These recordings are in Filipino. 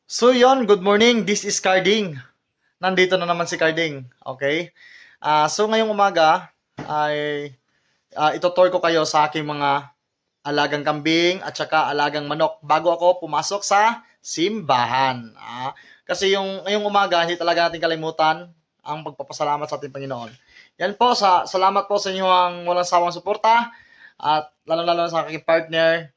So yon, good morning. This is Carding. Nandito na naman si Carding. Okay? So ngayong umaga ay itutour ko kayo sa aking mga alagang kambing at saka alagang manok bago ako pumasok sa simbahan. Kasi yung ngayong umaga hindi talaga natin kalimutan ang pagpapasalamat sa ating Panginoon. Yan po, salamat po sa inyong walang sawang suporta at lalo-lalo sa aking partner.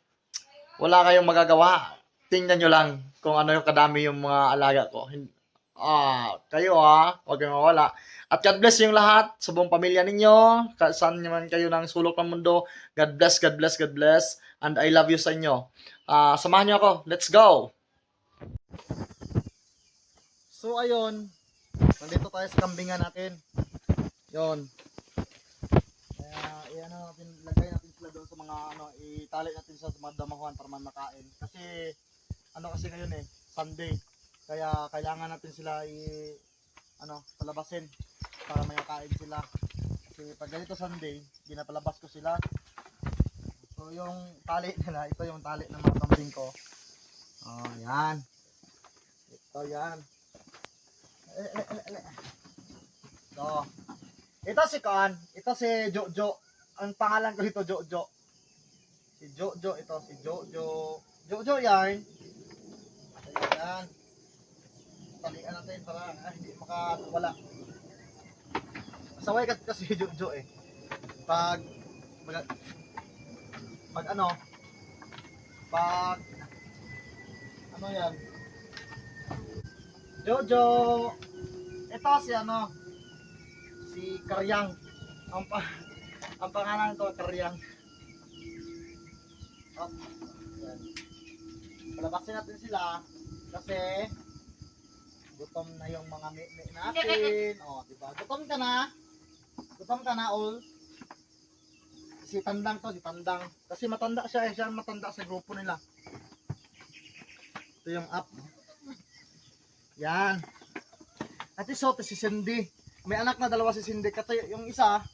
Wala kayong magagawa. Tingnan nyo lang kung ano yung kadami yung mga alaga ko. Kayo huwag kayong mawala. At God bless yung lahat sa buong pamilya ninyo, saan naman kayo ng sulok ng mundo. God bless, God bless, God bless. And I love you sa inyo. Samahan nyo ako. Let's go! So ayun, nandito tayo sa kambingan natin. Yon. Kaya lagay natin sila doon sa mga itali natin sa mga damahuan para makain. Kasi kasi ngayon Sunday. Kaya kailangan natin sila palabasin para may kain sila. Kasi pag ganito Sunday, ginapalabas ko sila. So yung tali nila, ito yung tali ng mga kambing ko. Yan. Ito yan. Ito si Kaan, ito si Jojo. Ang pangalan ko dito Jojo. Si Jojo ito, si Jojo. Jojo yan. Ayan. Talian natin para hindi makawala. Saway kasi Jojo Pag pag yan. Jojo. Ito si Karyang. Ang, pa, ang pangalan ko Karyang. Yan. Palabasin natin sila kasi gutom na yung mga mi natin. Diba? Gutom ka na. Gutom ka na, all. Si Tandang to, si Tandang. Kasi matanda siya siya matanda sa grupo nila. Ito yung app. Yan. At iso, si Cindy. May anak na dalawa si Cindy. Kasi yung isa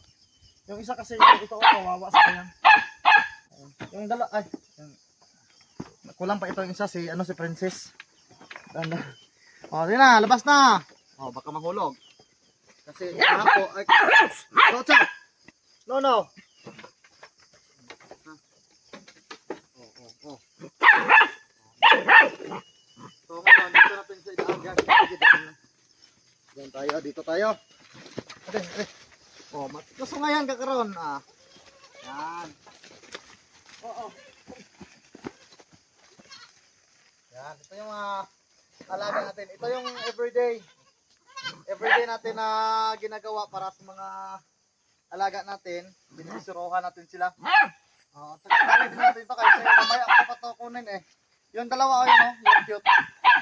kasi ito kawawa sa kanya. Yung dalawa, kulang pa ito yung isa, si Princess. Di na, labas na. Baka mahulog. Kasi ako, no. So ngayon, dito natin sa idaagan. Diyan tayo, dito tayo. Gusto ngayon kakaroon. Yan. Yan, ito yung alaga natin. Ito yung everyday natin na ginagawa para sa mga alaga natin. Binibisuruhan natin sila. Tagalan din natin ito kasi mamaya ako pa ito kunin Yung dalawa yung cute.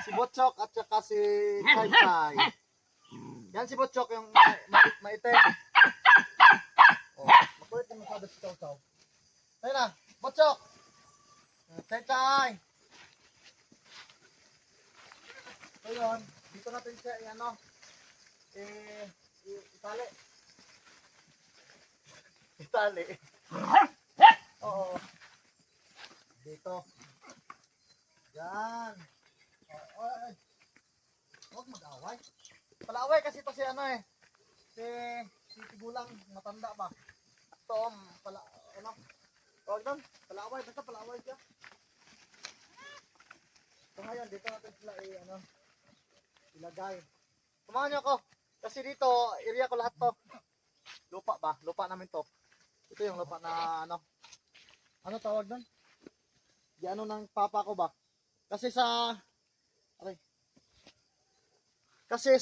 Si Butchok at saka si Chai Chai. Yan si Butchok yung maitim. Makulit yung masyado si Chow Chow. Ayun na, Butchok. Chai Chai. So yun, dito natin siya itali. Oo. Dito. Yan. Huwag mag-away. Palaaway kasi ito si si Tigulang matanda ba? Ito Huwag doon. Palaaway, basta palaaway siya. So ngayon, dito natin sila ilagay. Samahan niyo ako. Kasi dito, area ko lahat to. Lupa ba? Lupa namin to. Ito yung lupa na ano tawag doon? Di ng papa ko ba? Kasi sa 7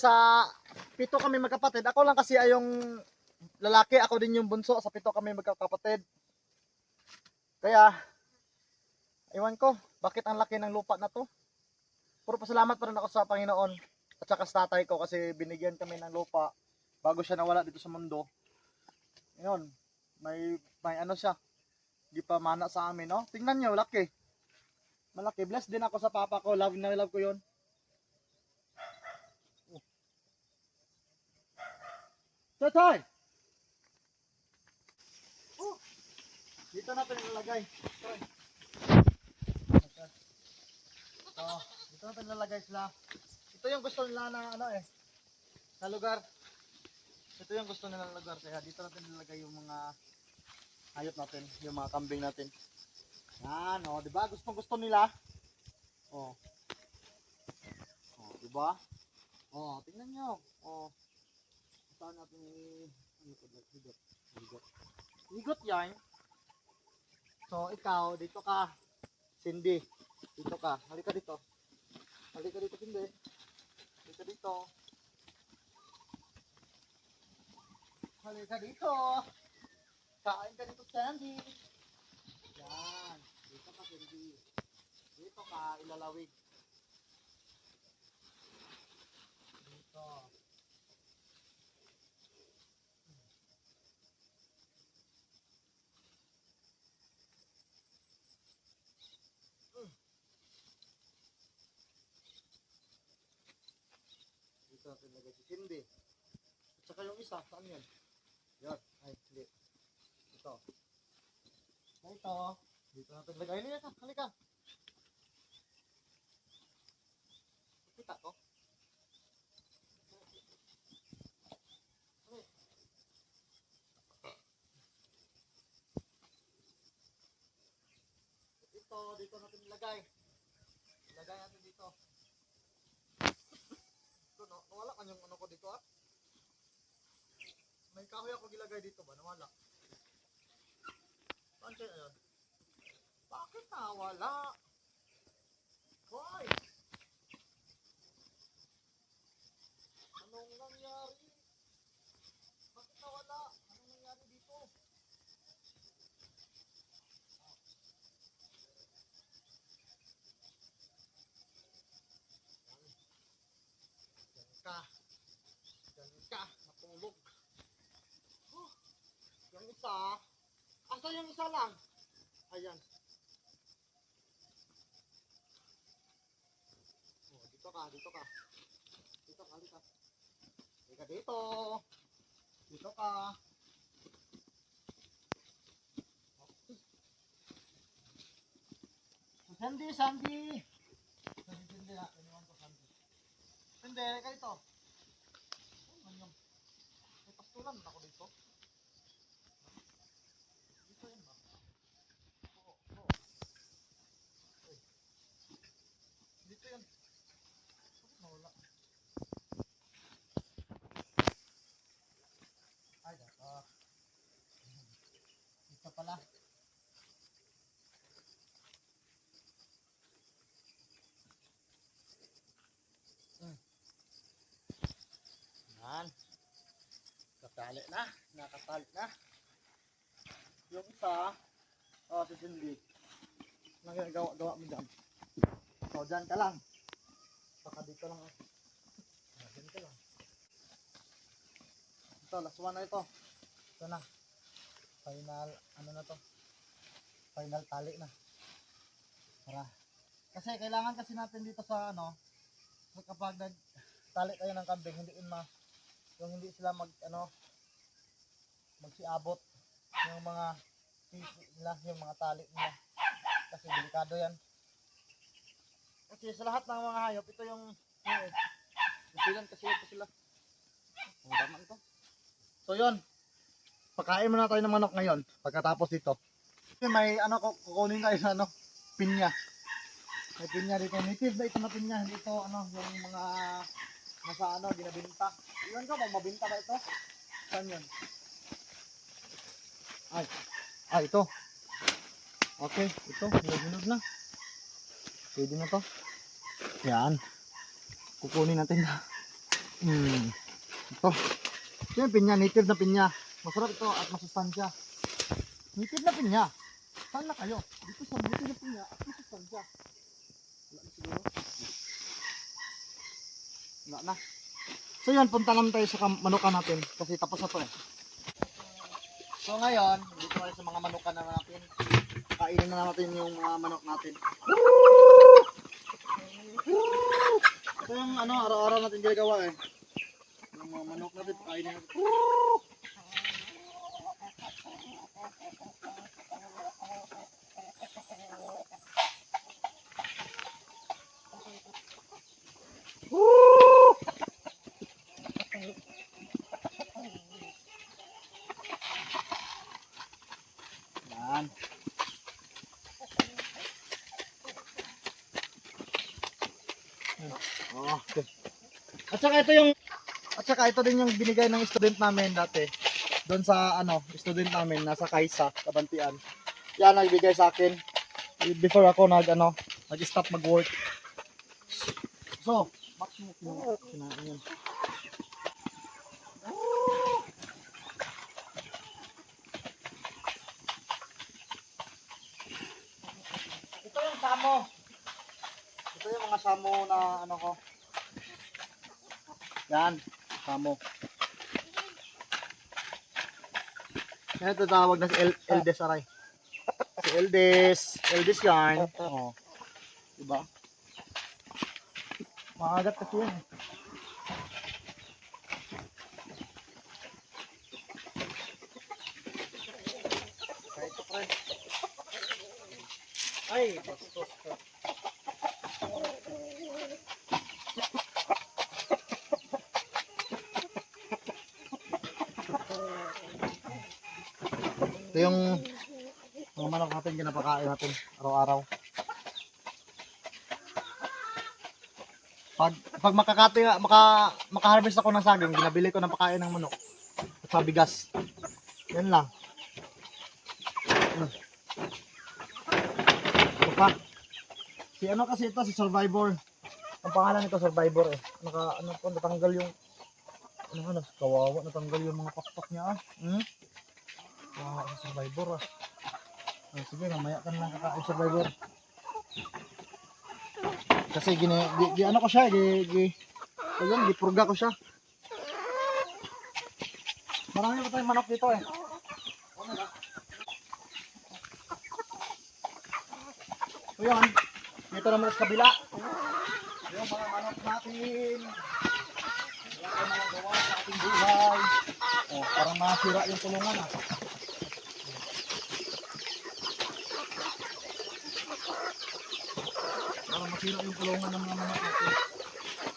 kami magkapatid. Ako lang kasi ay yung lalaki, ako din yung bunso. Sa 7 kami magkakapatid. Kaya, ewan ko, bakit ang laki ng lupa na to? Puro pasalamat pa rin ako sa Panginoon at saka sa tatay ko kasi binigyan kami ng lupa bago siya nawala dito sa mundo. Ngayon, may siya. Di pa mana sa amin, no? Tingnan nyo, laki. Malaki. Blessed din ako sa papa ko. Love na love ko yun. Tatay! Dito natin ilalagay. Dito natin lalagay sila. Ito yung gusto nila na ano na lugar. Ito yung gusto nila na lugar. Kaya dito natin lalagay yung mga hayop natin, yung mga kambing natin. Yan, di ba? Gusto nila. Oh. Oh, di ba? Oh, tingnan niyo. Oh. Saan natin higot. Higot yan. So, ikaw, dito ka. Cindy, dito ka. Halika dito. Halika dito, Cindy. Halika dito. Halika dito. Kain ka dito, Sandy. Yan. Dito ka, Cindy. Dito ka, ilalawig. Dito. Dito natin lagay si Cindy. At saka yung isa, saan yan? Yan. Ay, hindi. Ito. Ito. Dito natin lagay. Halika, halika. Kita ko. Ito, dito natin ilagay. Ilagay natin dito. Ito, no? Nawala ka yung ano ko dito, ah. May kahoy ako gilagay dito ba? Nawala. Saan siya yun? Bakit nawala? Hoy! Anong nangyari? Bakit nawala? Anong nangyari dito? Diyan ka. Diyan ka. Natulog. Oh, yung isa. Asa yung isa lang? Ayan. Oh, dito ka, dito ka. Dito ka, dito. Dito dito. Dito ka. Sandy, Sandy. Sandy na. Iniwan ko Sandy. Sandy, ka dito. Ano? May pastulan ako dito. Dito yun ba? Oo, oo. Uy. Dito yun. Bakit nawala? Ay, dito. Dito pala. Yan. Nakatali na. Nakatali na. Yung isa, si Cindy. Gawa mo dyan. So, dyan ka lang. Baka dito lang. Dyan ka lang. Ito, last one na ito. Ito na. Final, ano na to? Final tali na. Tara. Kasi kailangan kasi natin dito sa kapag nagtali tayo ng kambing, yung hindi sila magsiabot yung mga piso nila, yung mga tali nila. Kasi delikado yan. Kasi sa lahat ng mga hayop, ito yung isilan kasi ito sila. Ang tama ito. So yun, pakain muna tayo ng manok ngayon pagkatapos dito. May kukunin tayo sa pinya. May pinya dito. Native ba ito na pinya? Dito yung mga nasa ginabinta. Iwan ko, mabinta ba ito? Saan yun? Ay, ito. Okay, ito. Hinog na. Pwede na to. Yan. Kukunin natin na. Ito. Ito yung pinya. Native na pinya. Masarap ito at masustansya. Native na pinya. Saan na kayo? Dito sa native na pinya at masustansya. Wala na siguro. Wala na. So yan, punta naman tayo sa manukan natin. Kasi tapos na to eh. So ngayon, dito tayo sa mga manukan na natin. Kainin na natin yung mga manok natin. Ito yung araw-araw natin ginagawa eh. Yung mga manok natin, kainin natin. Oh, okay. At saka ito din yung binigay ng student namin dati. Doon sa student namin nasa Kaisa, Kabantian. Yan nagbigay sa akin before ako nag-stop mag-work. So, bakit mo kinain yan? Ito yung samo. Ito yung mga samo na ko. Yan, samo. Yan ito tawag na si Eldes Aray. Si Eldes yan. Oh. Diba? Maagat kasi yan. Ito pre. Ay, bastos ka. Ito yung mga manok natin, ginapakain natin araw-araw. Pag makaharvest ako ng saging, ginabili ko ng pakain ng manok at sa bigas. Yan lang. Ito pa. Kasi ito, si Survivor. Ang pangalan nito Survivor eh. Natanggal yung kawawa, natanggal yung mga pakpak niya ah. Kawawa si Survivor ah. Sige, mamaya ka lang kakain Survivor. Kasi ko siya, gipurga ko siya. Marami pa tayong manok dito eh. So yun, dito naman sa kabila. Yung mga manok natin. Wala ka mga gawa sa ating buhay. Parang masira yung tulungan ah. Para masira yung kulungan ng mga manok natin.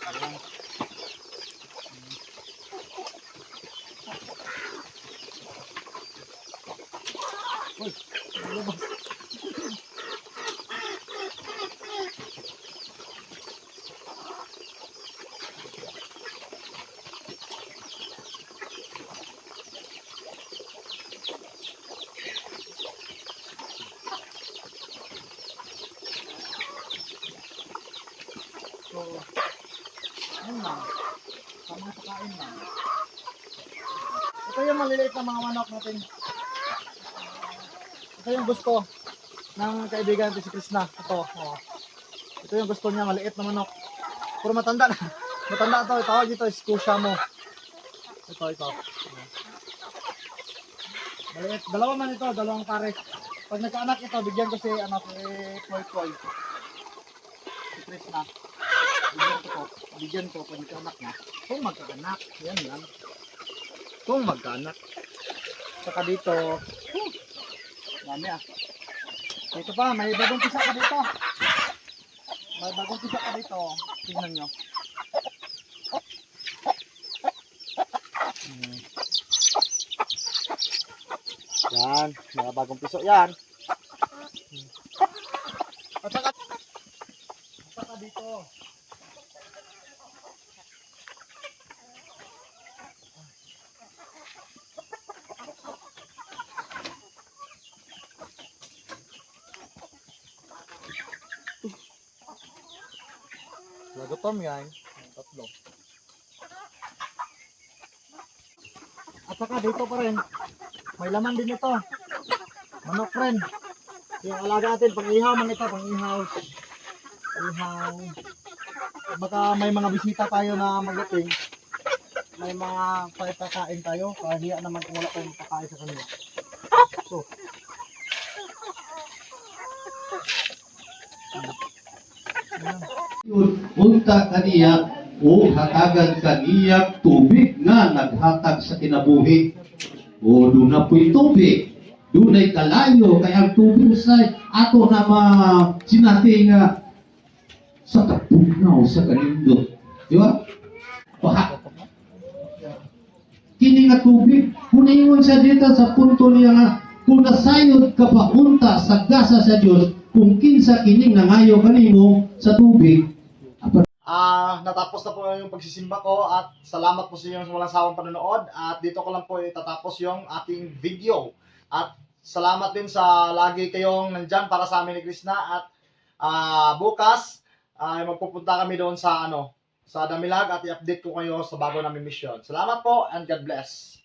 Ayan. Uy, lumabas. So, ayun lang. Tamang pakain lang. Ito yung maliliit na mga manok natin. Ito yung gusto ng kaibigan natin si Krishna. Ito. Ito yung gusto niya, maliit na manok. Puro matanda na. Matanda ito. Tawag dito, Skusha mo. Ito. Maliit. Dalawa man ito, dalawang pares. Pag nagkaanak ito, bigyan ko si Koy. Si Krishna. Bigyan ko pag nagkaanak na. Kung magkaanak, yan. Kung magkaanak. Saka dito, dami ah. Dito pa, may bagong pisa ka dito. Tingnan nyo. Yan, may bagong piso yan. At saka dito. Lagutom yan. Tatlo. At saka dito pa rin. May laman din ito. Manok rin. Yung alaga natin, pang-ihaw man ito, pang-ihaw. Baka may mga bisita tayo na magating. May mga pagkakain tayo. Kahiya naman kung wala tayong pagkain sa kanila. So. Unta kaniya o hatagan kaniya tubig nga naghatag sa kinabuhi. O doon na po'y tubig. Doon ay kalayo. Kaya ang tubig sa ato na sinating sa kapunaw sa kanindot. Di ba? Kini nga tubig. Kung ingon sa dito sa punto niya nga, kung nasayod ka pa unta sa gasa sa Diyos, kung kinsa kining nangayo kanimo sa tubig, natapos na po yung pagsisimba ko at salamat po sa inyong walang sawang panonood at dito ko lang po itatapos yung ating video. At salamat din sa lagi kayong nandyan para sa amin ni Krishna at bukas ay magpupunta kami doon sa sa Damilag at i-update ko kayo sa bago namin mission. Salamat po and God bless.